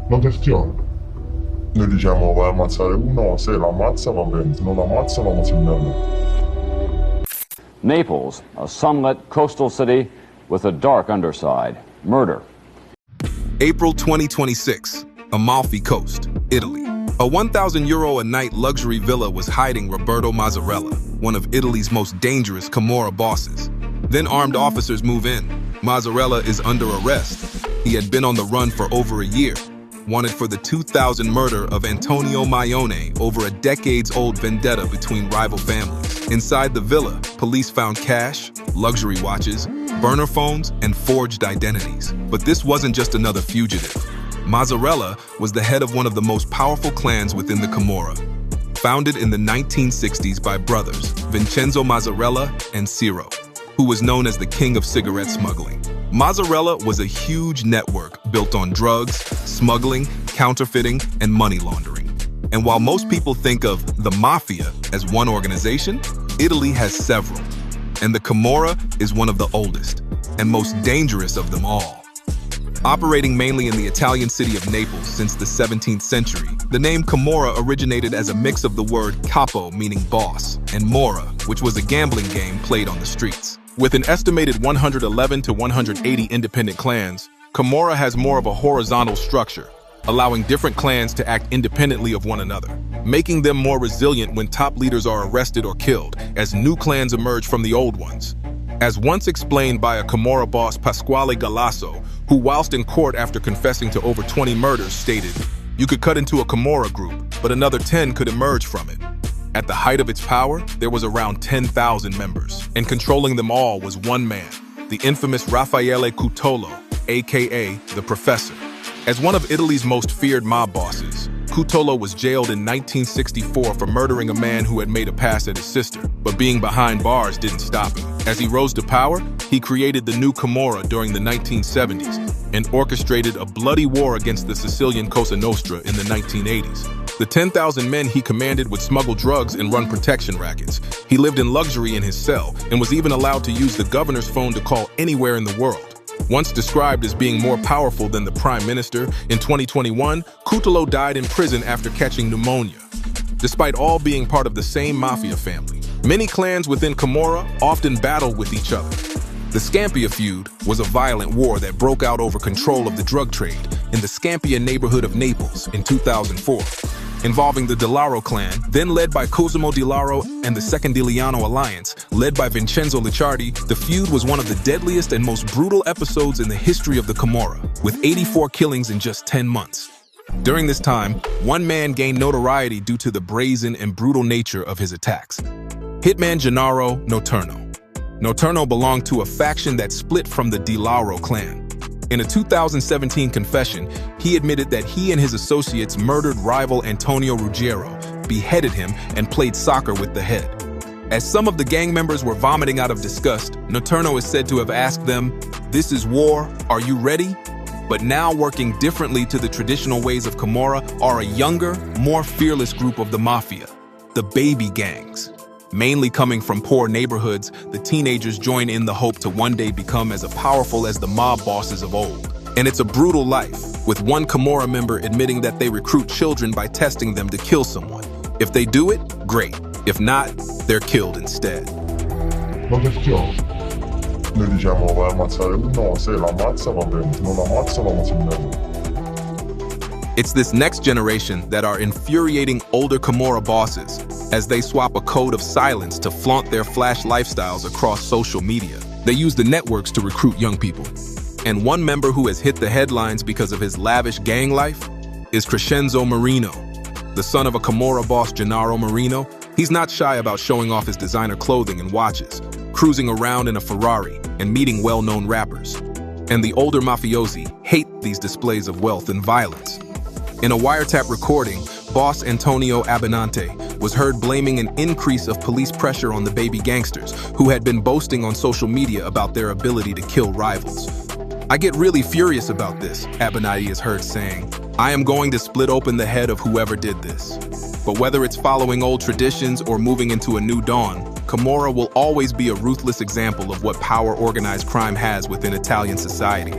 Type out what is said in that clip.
La questione. Noi diciamo vai a ammazzare uno, se l'ammazza va bene, se non l'ammazza lo ammazziamo. Naples, a sunlit coastal city with a dark underside. Murder. April 2026, Amalfi Coast, Italy. A €1,000 a night luxury villa was hiding Roberto Mazzarella, one of Italy's most dangerous Camorra bosses. Then armed officers move in. Mazzarella is under arrest. He had been on the run for over a year, wanted for the 2000 murder of Antonio Maione over a decades-old vendetta between rival families. Inside the villa, police found cash, luxury watches, burner phones, and forged identities. But this wasn't just another fugitive. Mazzarella was the head of one of the most powerful clans within the Camorra, founded in the 1960s by brothers Vincenzo Mazzarella and Ciro, who was known as the king of cigarette smuggling. Mazzarella was a huge network built on drugs, smuggling, counterfeiting, and money laundering. And while most people think of the Mafia as one organization, Italy has several. And the Camorra is one of the oldest and most dangerous of them all. Operating mainly in the Italian city of Naples since the 17th century, the name Camorra originated as a mix of the word capo, meaning boss, and mora, which was a gambling game played on the streets. With an estimated 111 to 180 independent clans, Camorra has more of a horizontal structure, allowing different clans to act independently of one another, making them more resilient when top leaders are arrested or killed, as new clans emerge from the old ones. As once explained by a Camorra boss, Pasquale Galasso, who whilst in court after confessing to over 20 murders stated, "You could cut into a Camorra group, but another 10 could emerge from it." At the height of its power, there was around 10,000 members, and controlling them all was one man, the infamous Raffaele Cutolo, aka the Professor. As one of Italy's most feared mob bosses, Cutolo was jailed in 1964 for murdering a man who had made a pass at his sister, but being behind bars didn't stop him. As he rose to power, he created the new Camorra during the 1970s and orchestrated a bloody war against the Sicilian Cosa Nostra in the 1980s. The 10,000 men he commanded would smuggle drugs and run protection rackets. He lived in luxury in his cell and was even allowed to use the governor's phone to call anywhere in the world. Once described as being more powerful than the prime minister, in 2021, Cutolo died in prison after catching pneumonia. Despite all being part of the same mafia family, many clans within Camorra often battle with each other. The Scampia feud was a violent war that broke out over control of the drug trade in the Scampia neighborhood of Naples in 2004. Involving the Di Lauro clan, then led by Cosimo Di Lauro and the Secondiliano alliance, led by Vincenzo Licciardi, the feud was one of the deadliest and most brutal episodes in the history of the Camorra, with 84 killings in just 10 months. During this time, one man gained notoriety due to the brazen and brutal nature of his attacks. Hitman Gennaro Noturno. Noturno belonged to a faction that split from the Di Lauro clan. In a 2017 confession, he admitted that he and his associates murdered rival Antonio Ruggiero, beheaded him, and played soccer with the head. As some of the gang members were vomiting out of disgust, Noturno is said to have asked them, "This is war, are you ready?" But now working differently to the traditional ways of Camorra are a younger, more fearless group of the mafia, the baby gangs. Mainly coming from poor neighborhoods, the teenagers join in the hope to one day become as powerful as the mob bosses of old. And it's a brutal life, with one Camorra member admitting that they recruit children by testing them to kill someone. If they do it, great. If not, they're killed instead. La questione. Noi diciamo vai a ammazzare uno, se l'ammazza va bene, se non l'ammazza lo ammazziamo. It's this next generation that are infuriating older Camorra bosses as they swap a code of silence to flaunt their flash lifestyles across social media. They use the networks to recruit young people. And one member who has hit the headlines because of his lavish gang life is Crescenzo Marino. The son of a Camorra boss, Gennaro Marino, he's not shy about showing off his designer clothing and watches, cruising around in a Ferrari and meeting well-known rappers. And the older mafiosi hate these displays of wealth and violence. In a wiretap recording, boss Antonio Abbinante was heard blaming an increase of police pressure on the baby gangsters who had been boasting on social media about their ability to kill rivals. "I get really furious about this," Abbinante is heard saying. "I am going to split open the head of whoever did this." But whether it's following old traditions or moving into a new dawn, Camorra will always be a ruthless example of what power organized crime has within Italian society.